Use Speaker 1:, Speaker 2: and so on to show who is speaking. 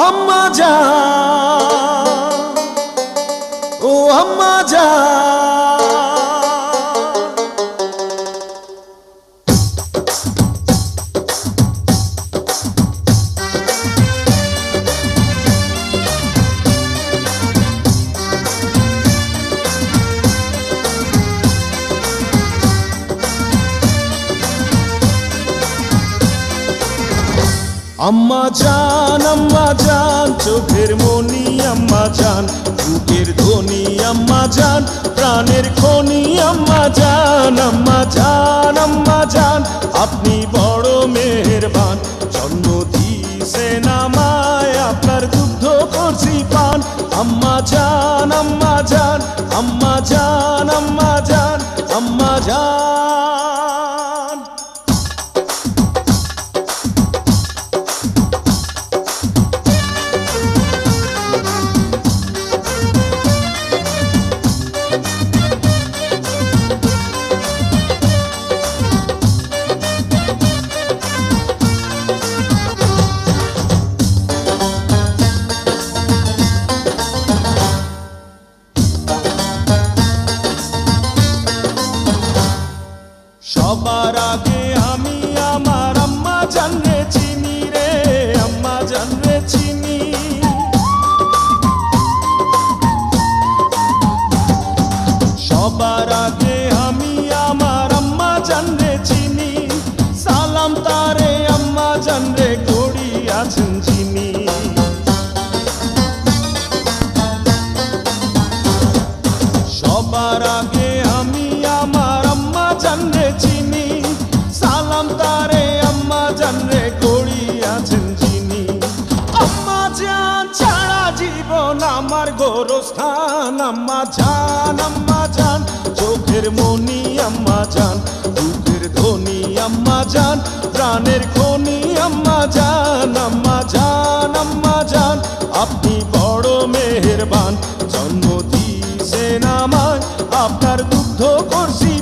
Speaker 1: আম্মা জান, ও আম্মা জান। আম্মা জান, চোখের মনি আম্মা জান, বুকের ধ্বনি আম্মা জান, প্রাণের খনি আম্মা জান। আম্মা জান, আম্মা জান, আপনি বড় মেহেরবান, জন্ম দিয়েছেন আমায়, আপনার দুগ্ধ করছি পান। আম্মা জান, আম্মা জান, আম্মা জান, আম্মা জান, আম্মা জান। সবার আগে আমি আমার আম্মা জানরে চিনি রে, আম্মা জানরে চিনি। সবার আগে আমি আমার আম্মা জানরে চিনি, সালাম তারে আম্মা জানরে করি আছেন যিনি। সবার আগে আমি আমার আম্মা জানরে চিনি, সালাম তারে আম্মা জানরে করি আছেন যিনি। আম্মা জান ছাড়া জীবন আমার গোরস্থান। আম্মা জান, আম্মা জান, চোখের মনি আম্মা জান, বুকের ধ্বনি আম্মা জান, প্রাণের খনি আম্মা জান। আম্মা জান, আম্মা জান, আপনি বড় মেহেরবান, জন্ম দিয়েছেন আমায়, আপনার দুগ্ধ করছি